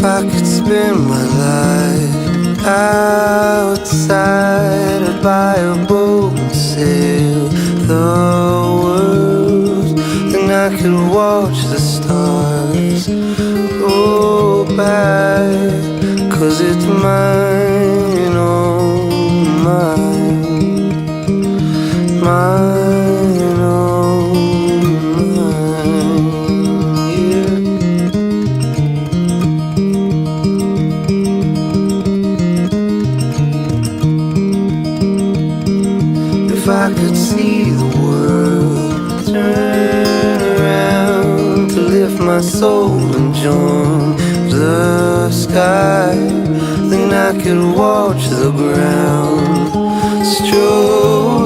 If I could spend my life outside, I'd buy a boat and sail the world. Then I could watch the stars go by, 'cause it's mine, oh mine, mine, oh mine, yeah. If I could see the world turn around, to lift my soul and join the sky, then I could watch the ground stroke